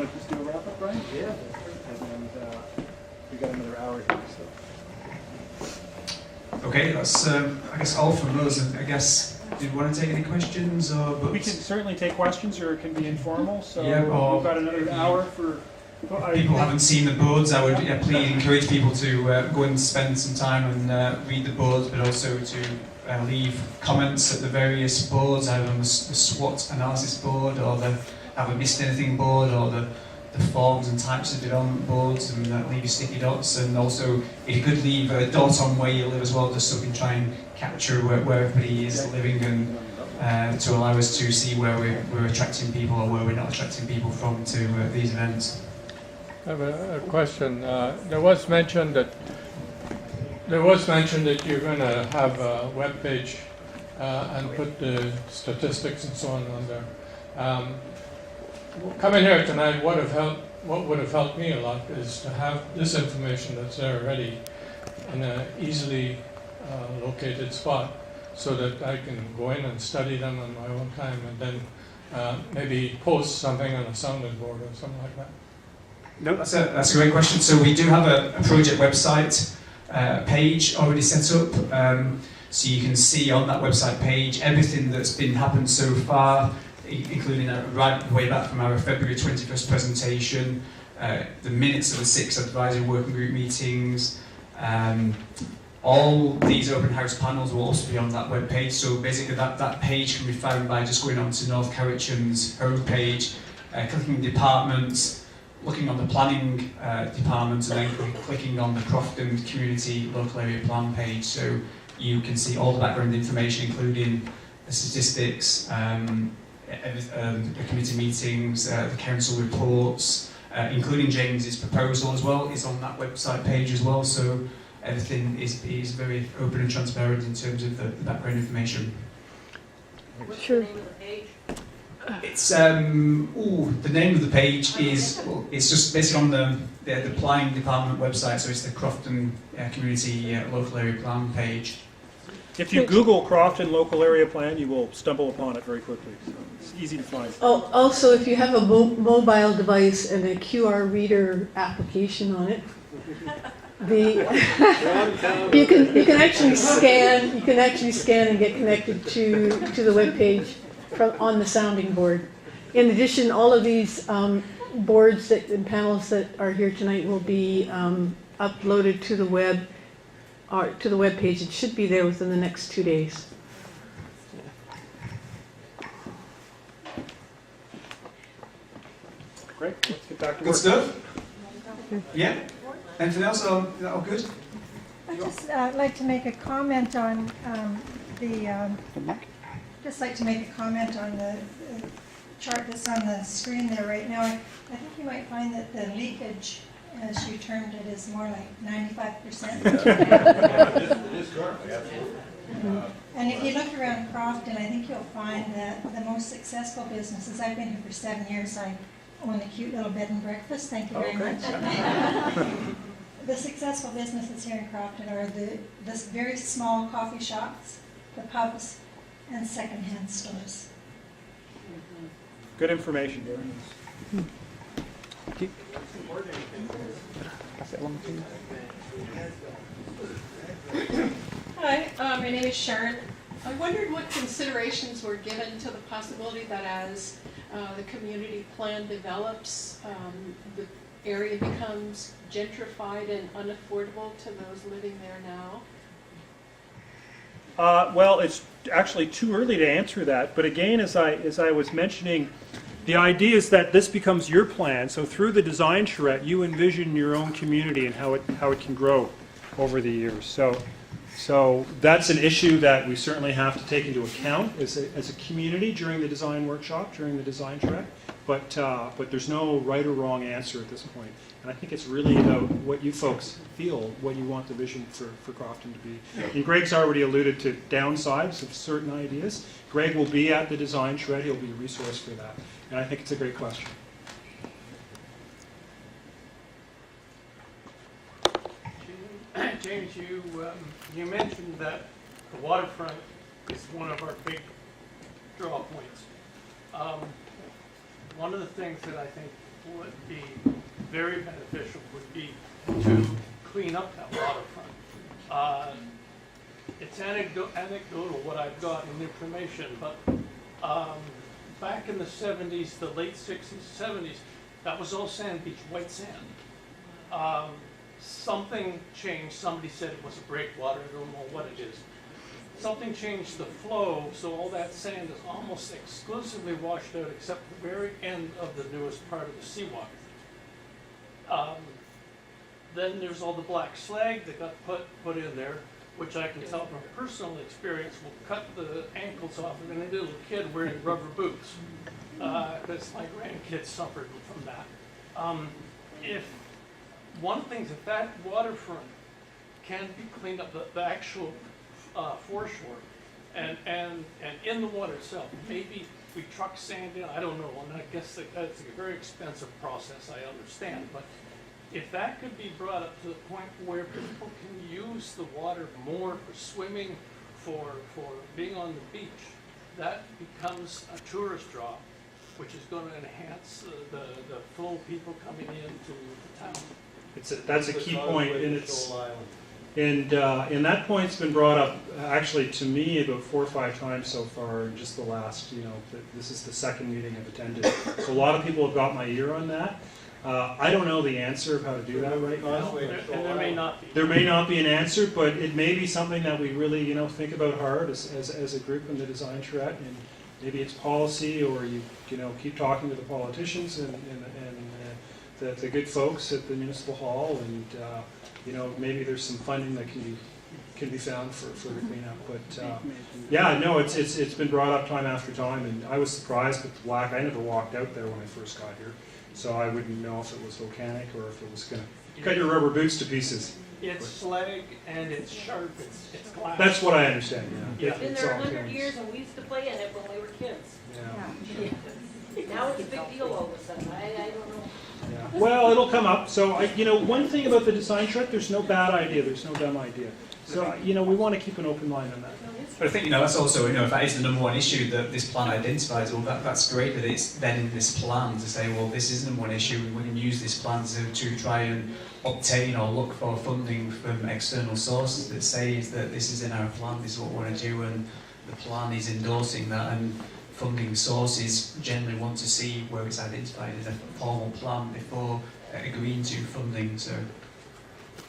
want to just do a wrap up, Brian? Yeah. And we got another hour here, so. Okay, that's I guess all from us. I guess, do you want to take any questions or? We can certainly take questions, or it can be informal. So Yeah, or we've got another hour for. People haven't seen the boards. I would please encourage people to go and spend some time and read the boards, but also to leave comments at the various boards, either on the SWOT analysis board, or the Have I Missed Anything board, or the forms and types of development boards, and leave your sticky dots. And also, if you could leave a dot on where you live as well, just so we can try and capture where everybody is living, and to allow us to see where we're attracting people or where we're not attracting people from to these events. I have a question. There was mentioned that you're going to have a web page and put the statistics and so on there. Coming here tonight, what would have helped me a lot is to have this information that's there already in an easily located spot, so that I can go in and study them on my own time, and then maybe post something on a sounding board or something like that. No, that's a great question. So we do have a project website page already set up. So you can see on that website page everything that's been happened so far, including right way back from our February 21st presentation, the minutes of the 6 advisory working group meetings. All these open house panels will also be on that web page. So basically that page can be found by just going on to North Cowichan's homepage, clicking departments, looking on the planning department, and then clicking on the Crofton Community Local Area Plan page. So you can see all the background information, including the statistics, the committee meetings, the council reports, including James's proposal as well, is on that website page as well. So everything is very open and transparent in terms of the background information. What's the name of the page? It's the name of the page is, well, it's just basically on the planning department website. So it's the Crofton Community Local Area Plan page. If you Google Crofton Local Area Plan, you will stumble upon it very quickly. So it's easy to find. Oh, also, if you have a mobile device and a QR reader application on it, you can actually scan. You can actually scan and get connected to the web page on the sounding board. In addition, all of these boards and panels that are here tonight will be uploaded to the web page. It should be there within the next 2 days. Great. Let's get back to Good work. stuff. Yeah. Anything else? Is that all good? I'd just like to make a comment on the chart that's on the screen there right now. I think you might find that the leakage, as you termed it, is more like 95%. It is currently, absolutely. And if you look around Crofton, I think you'll find that the most successful businesses, I've been here for 7 years, I own a cute little bed and breakfast, thank you very much. The successful businesses here in Crofton are the very small coffee shops, the pubs, and secondhand stores. Good information. Hi, my name is Sharon. I wondered what considerations were given to the possibility that as the community plan develops, the area becomes gentrified and unaffordable to those living there now? Well, it's actually too early to answer that. But again, as I was mentioning, the idea is that this becomes your plan. So through the design charrette, you envision your own community and how it can grow over the years. So that's an issue that we certainly have to take into account as a community during the design workshop, during the design charrette. But there's no right or wrong answer at this point. And I think it's really about what you folks feel, what you want the vision for Crofton to be. And Greg's already alluded to downsides of certain ideas. Greg will be at the design charrette. He'll be a resource for that. And I think it's a great question. James, you mentioned that the waterfront is one of our big draw points. One of the things that I think would be very beneficial would be to clean up that waterfront. It's anecdotal what I've got in information, but back in the 70s, the late 60s, 70s, that was all sand beach, white sand. Something changed. Somebody said it was a breakwater. I don't know what it is. Something changed the flow, so all that sand is almost exclusively washed out except the very end of the newest part of the seawater. Then there's all the black slag that got put in there, which I can tell from personal experience will cut the ankles off of any little kid wearing rubber boots. Because my grandkids suffered from that. If one thing, if that waterfront can be cleaned up, the actual foreshore, and in the water itself, maybe we truck sand in, I don't know, and I guess that's a very expensive process, I understand, but if that could be brought up to the point where people can use the water more for swimming, for being on the beach, that becomes a tourist draw, which is going to enhance the flow of people coming into the town. That's a key point, and that point's been brought up actually to me about 4 or 5 times so far in just the last, this is the second meeting I've attended. So a lot of people have got my ear on that. I don't know the answer of how to do that right now. And there may not be. There may not be an answer, but it may be something that we really, think about hard as a group in the design charrette, and maybe it's policy, or you keep talking to the politicians and the good folks at the municipal hall, and maybe there's some funding that can be found for the cleanup. But yeah, no, it's been brought up time after time, and I was surprised with the black. I never walked out there when I first got here, so I wouldn't know if it was volcanic or if it was going to cut your rubber boots to pieces. It's slag and it's sharp. It's glass. That's what I understand. Yeah. Been there 100 years and we used to play in it when we were kids. Yeah. Now it's a big deal all of a sudden. I don't know. Yeah. Well, it'll come up. So, one thing about the design charrette, there's no bad idea, there's no dumb idea. So, we want to keep an open mind on that. But I think, that's also, if that is the number one issue that this plan identifies, well, that's great that it's then in this plan to say, well, this is the number one issue, and we can use this plan to try and obtain or look for funding from external sources that says that this is in our plan, this is what we want to do, and the plan is endorsing that, and funding sources generally want to see where it's identified in a formal plan before agreeing to funding. So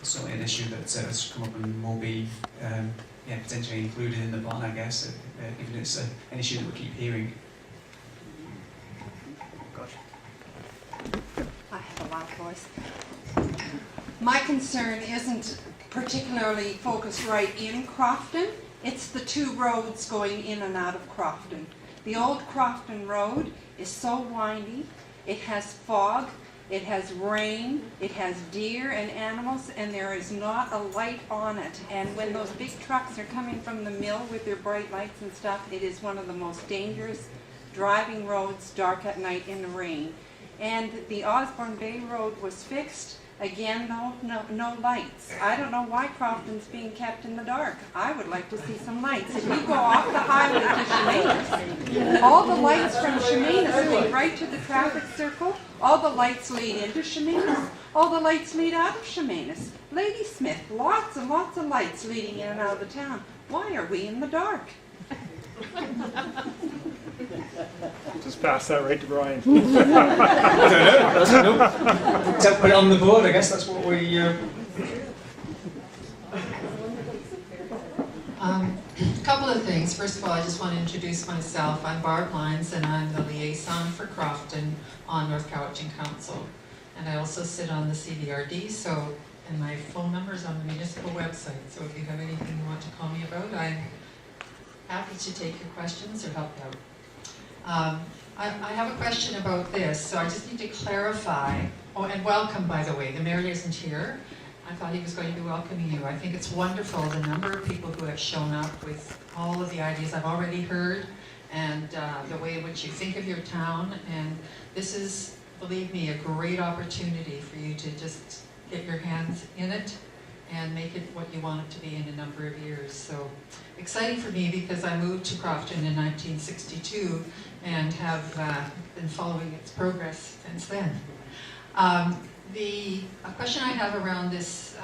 it's certainly an issue that has come up and will be potentially included in the plan, I guess, given it's an issue that we keep hearing. I have a loud voice. My concern isn't particularly focused right in Crofton. It's the 2 roads going in and out of Crofton. The old Crofton Road is so windy. It has fog, it has rain, it has deer and animals, and there is not a light on it. And when those big trucks are coming from the mill with their bright lights and stuff, it is one of the most dangerous driving roads dark at night in the rain. And the Osborne Bay Road was fixed. Again, no lights. I don't know why Crofton's being kept in the dark. I would like to see some lights. If you go off the highway to Chemainus, all the lights from Chemainus lead right to the traffic circle. All the lights lead into Chemainus. All the lights lead out of Chemainus. Ladysmith, lots and lots of lights leading in and out of the town. Why are we in the dark? Just pass that right to Brian. I don't know. So put it on the board, I guess that's what we... Couple of things. First of all, I just want to introduce myself. I'm Barb Lyons, and I'm the liaison for Crofton on North Cowichan Council. And I also sit on the CDRD, and my phone number is on the municipal website. So if you have anything you want to call me about, I'm happy to take your questions or help out. I have a question about this, so I just need to clarify. Oh, and welcome, by the way. The mayor isn't here. I thought he was going to be welcoming you. I think it's wonderful, the number of people who have shown up with all of the ideas I've already heard, and the way in which you think of your town. And this is, believe me, a great opportunity for you to just get your hands in it and make it what you want it to be in a number of years. So exciting for me because I moved to Crofton in 1962 and have been following its progress since then. A question I have around this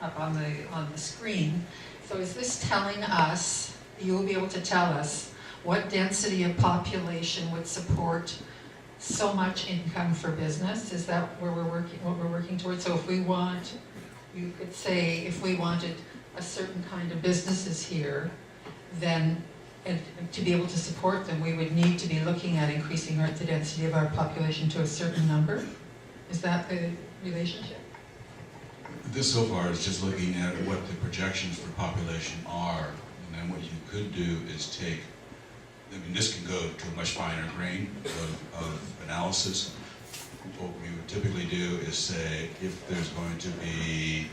up on the screen. So is this telling us, you will be able to tell us what density of population would support so much income for business? Is that where what we're working towards? So if we want, you could say, if we wanted a certain kind of businesses here, then and to be able to support them, we would need to be looking at increasing the density of our population to a certain number. Is that the relationship? This so far is just looking at what the projections for population are, and then what you could do is take, I mean, this can go to a much finer grain of analysis. What we would typically do is say, if there's going to be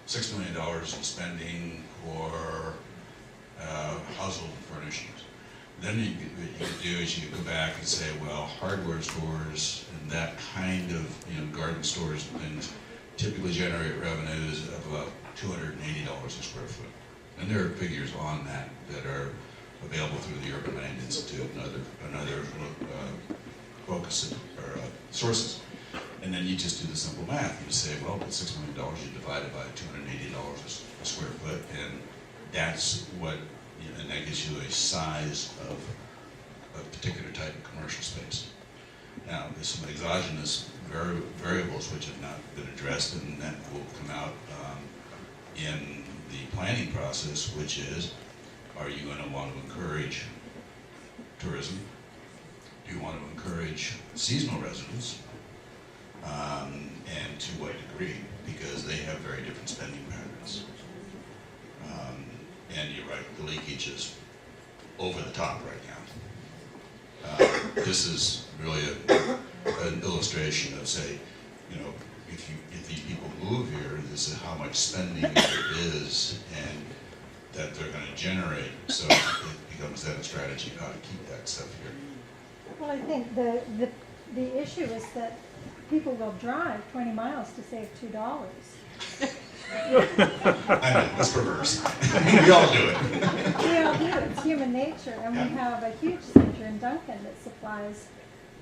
$6 million in spending for household furnishings, then what you could do is you could go back and say, well, hardware stores and that kind of, garden stores and things typically generate revenues of about $280 a square foot. And there are figures on that that are available through the Urban Land Institute and other focus or sources. And then you just do the simple math. You say, well, with $6 million, you divide it by $280 a square foot, and that's what, and that gives you a size of a particular type of commercial space. Now, there's some exogenous variables which have not been addressed, and that will come out in the planning process, which is, are you going to want to encourage tourism? Do you want to encourage seasonal residents? And to what degree? Because they have very different spending patterns. And you're right, the leakage is over the top right now. This is really an illustration of, say, if these people move here, this is how much spending there is and that they're going to generate. So it becomes then a strategy of how to keep that stuff here. Well, I think the issue is that people will drive 20 miles to save $2. I know, it's perverse. We all do it. We all do. It's human nature. And we have a huge center in Duncan that supplies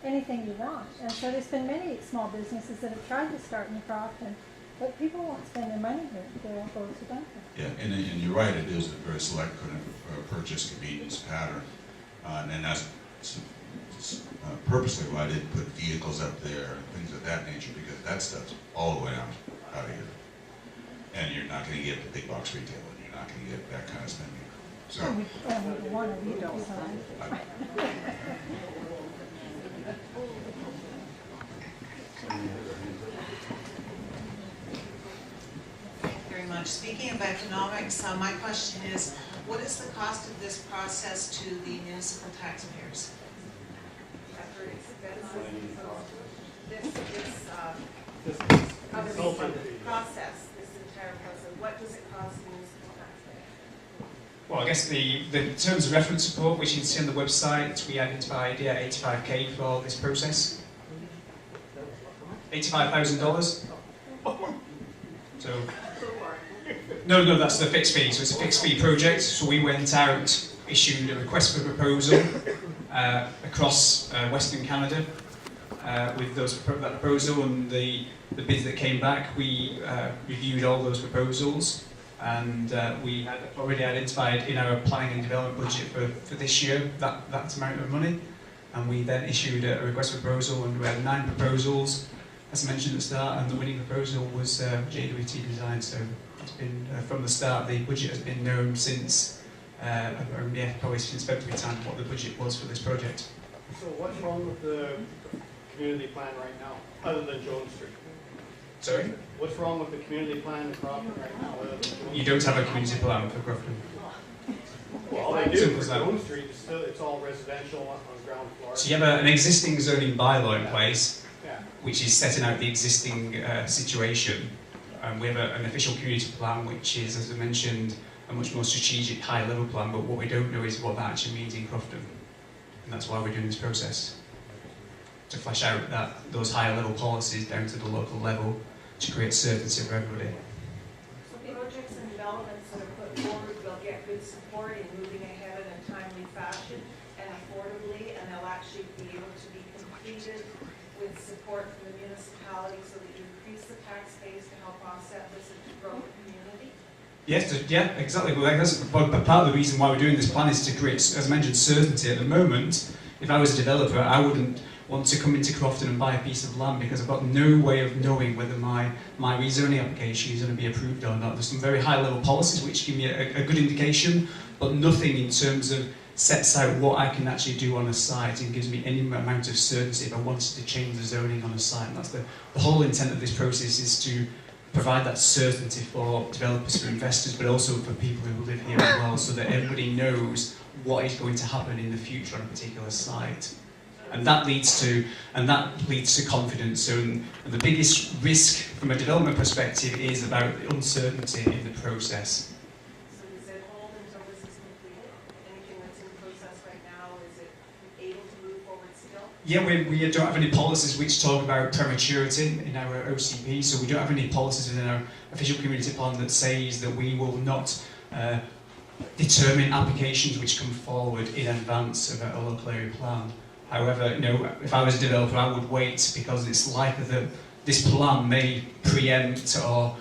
anything you want. And so there's been many small businesses that have tried to start in Crofton, but people won't spend their money here. They'll go to Duncan. Yeah, and you're right, it is a very select kind of purchase convenience pattern. And that's purposely why I didn't put vehicles up there and things of that nature, because that stuff's all the way out of here. And you're not going to get the big box retail, and you're not going to get that kind of spending. So, We want to be outside. Thank you very much. Speaking of economics, my question is, what is the cost of this process to the municipal taxpayers? Process, this entire process, what does it cost the municipal taxpayer? Well, I guess the terms of reference support, which you can see on the website, we identified $85K for this process. $85,000. So, no, that's the fixed fee. So it's a fixed fee project. So we went out, issued a request for proposal across Western Canada with that proposal, and the bids that came back. We reviewed all those proposals, and we had already identified in our planning and development budget for this year that amount of money, and we then issued a request for proposal, and we had 9 proposals, as I mentioned at the start, and the winning proposal was JWT Design. So it's been from the start, the budget has been known since probably since February time what the budget was for this project. So what's wrong with the community plan right now, other than Jones Street? Sorry? What's wrong with the community plan in Crofton right now, other than Jones Street? You don't have a community plan for Crofton. Well, I do for Jones Street. It's all residential on the ground floor. So you have an existing zoning bylaw in place, Yeah. which is setting out the existing situation. We have an official community plan, which is, as I mentioned, a much more strategic, high-level plan, but what we don't know is what that actually means in Crofton. And that's why we're doing this process, to flesh out those higher-level policies down to the local level to create certainty for everybody. So projects and developments that are put forward will get good support in moving ahead in a timely fashion and affordably, and they'll actually be able to be completed with support from the municipality so that you increase the tax base to help offset this and to grow the community? Yes, yeah, exactly. Well, that's but part of the reason why we're doing this plan is to create, as I mentioned, certainty. At the moment, if I was a developer, I wouldn't want to come into Crofton and buy a piece of land because I've got no way of knowing whether my rezoning application is going to be approved or not. There's some very high-level policies which give me a good indication, but nothing in terms of sets out what I can actually do on a site and gives me any amount of certainty if I wanted to change the zoning on a site. And that's the whole intent of this process, is to provide that certainty for developers, for investors, but also for people who live here as well, so that everybody knows what is going to happen in the future on a particular site. And that leads to confidence. So, and the biggest risk from a development perspective is about the uncertainty in the process. So does it hold until this is completed? Anything that's in process right now, is it able to move forward still? Yeah, we don't have any policies which talk about prematurity in our OCP, so we don't have any policies within our official community plan that says that we will not determine applications which come forward in advance of a local area plan. However, if I was a developer, I would wait, because it's likely that this plan may preempt or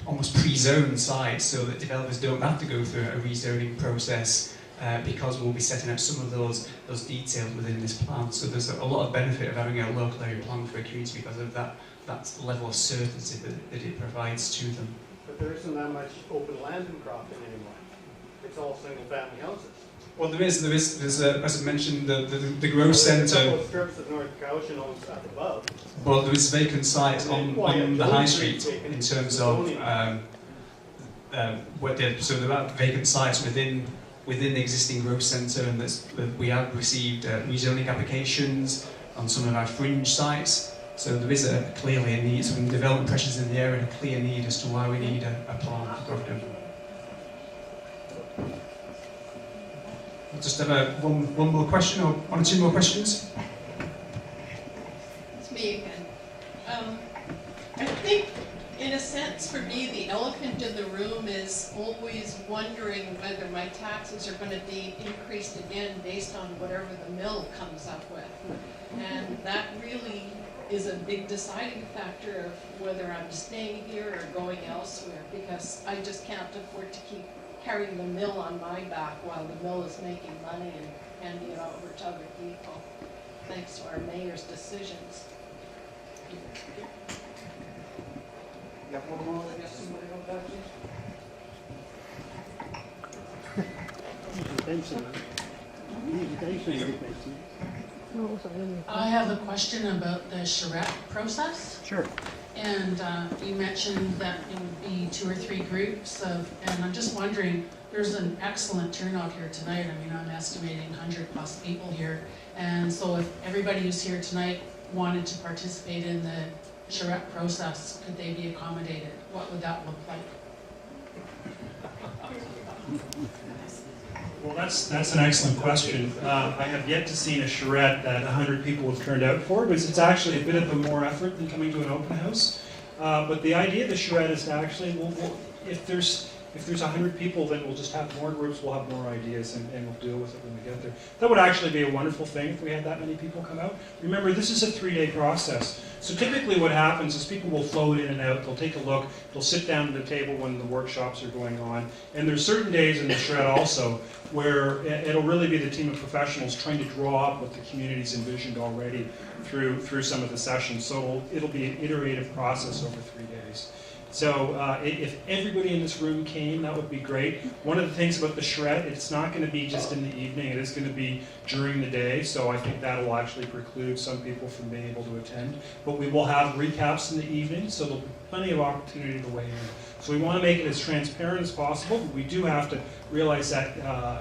almost pre-zone sites so that developers don't have to go through a rezoning process, because we'll be setting out some of those details within this plan. So there's a lot of benefit of having a local area plan for a community because of that level of certainty that it provides to them. But there isn't that much open land in Crofton anymore. It's all single-family houses. Well, there's as I mentioned, the growth centre. There's a couple of strips that North Cowichan owns up above. Well, there is vacant sites on the high street in terms of so there are vacant sites within the existing growth centre, and we have received rezoning applications on some of our fringe sites. So there is clearly a need, some development pressures in the area, and a clear need as to why we need a plan for Crofton. I'll just have one more question, or one or two more questions. It's me again. I think, in a sense, for me, the elephant in the room is always wondering whether my taxes are going to be increased again based on whatever the mill comes up with. And that really is a big deciding factor of whether I'm staying here or going elsewhere, because I just can't afford to keep carrying the mill on my back while the mill is making money and handing it over to other people, thanks to our mayor's decisions. You have one more, I guess, somebody else back Oh, I have a question about the charrette process. Sure. And you mentioned that it would be 2 or 3 groups and I'm just wondering, there's an excellent turnout here tonight. I mean, I'm estimating 100+ people here. And so if everybody who's here tonight wanted to participate in the charrette process, could they be accommodated? What would that look like? Well, that's an excellent question. I have yet to see a charrette that 100 people have turned out for, because it's actually a bit of a more effort than coming to an open house. But the idea of the charrette is to actually, if there's 100 people, then we'll just have more groups, we'll have more ideas, and we'll deal with it when we get there. That would actually be a wonderful thing if we had that many people come out. Remember, this is a 3-day process. So typically what happens is people will float in and out, they'll take a look, they'll sit down at the table when the workshops are going on. And there's certain days in the charrette also where it'll really be the team of professionals trying to draw up what the community's envisioned already through some of the sessions. So it'll be an iterative process over 3 days. So if everybody in this room came, that would be great. One of the things about the charrette, it's not going to be just in the evening, it is going to be during the day, so I think that will actually preclude some people from being able to attend. But we will have recaps in the evening, so there'll be plenty of opportunity to weigh in. So we want to make it as transparent as possible, but we do have to realize that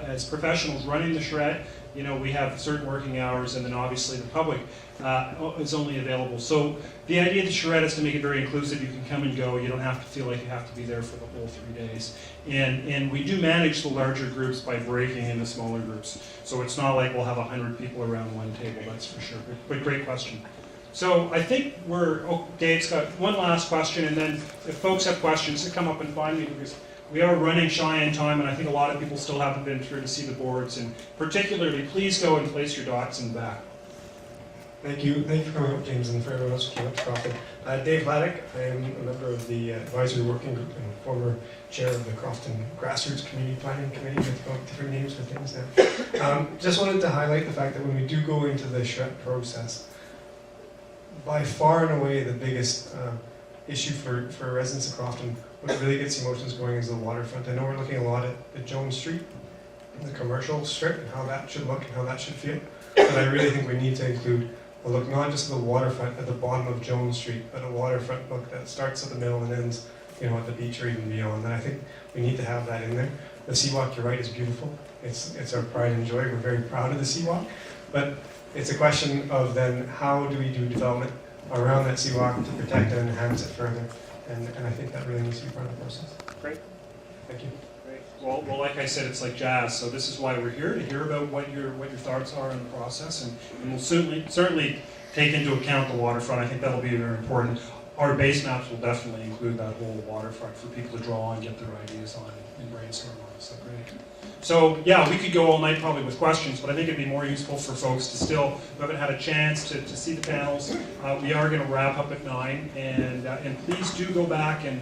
as professionals running the charrette, we have certain working hours, and then obviously the public is only available. So the idea of the charrette is to make it very inclusive. You can come and go. You don't have to feel like you have to be there for the whole 3 days. And we do manage the larger groups by breaking into smaller groups. So it's not like we'll have 100 people around one table, that's for sure. But great question. So I think Dave's got one last question, and then if folks have questions, to come up and find me, because we are running shy in time, and I think a lot of people still haven't been through to see the boards. And particularly, please go and place your dots in the back. Thank you for coming up, James, and for everyone else who came up to Crofton. Dave Haddock, I am a member of the advisory working group and former chair of the Crofton Grassroots Community Planning Committee with about different names for things now. Just wanted to highlight the fact that when we do go into the SHREP process, by far and away the biggest issue for residents of Crofton, what really gets emotions going is the waterfront. I know we're looking a lot at the Jones Street, the commercial strip, and how that should look and how that should feel. But I really think we need to include a look not just at the waterfront at the bottom of Jones Street, but a waterfront look that starts at the middle and ends, at the beach or even beyond. And I think we need to have that in there. The seawalk, you're right, is beautiful. It's our pride and joy. We're very proud of the seawalk. But it's a question of then how do we do development around that seawalk to protect and enhance it further. And I think that really needs to be part of the process. Great. Thank you. Great. Well, like I said, it's like jazz. So this is why we're here, to hear about what your thoughts are in the process, and we'll certainly take into account the waterfront. I think that'll be very important. Our base maps will definitely include that whole waterfront for people to draw and get their ideas on and brainstorm on. So great. So yeah, we could go all night probably with questions, but I think it'd be more useful for folks to still, who haven't had a chance to see the panels. We are going to wrap up at 9, and please do go back and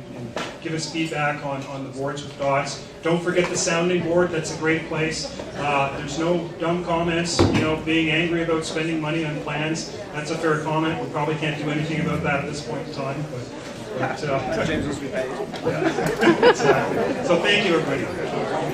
give us feedback on the boards with dots. Don't forget the sounding board. That's a great place. There's no dumb comments. Being angry about spending money on plans, that's a fair comment. We probably can't do anything about that at this point in time. But James will be paid. Yeah. Exactly. So thank you, everybody.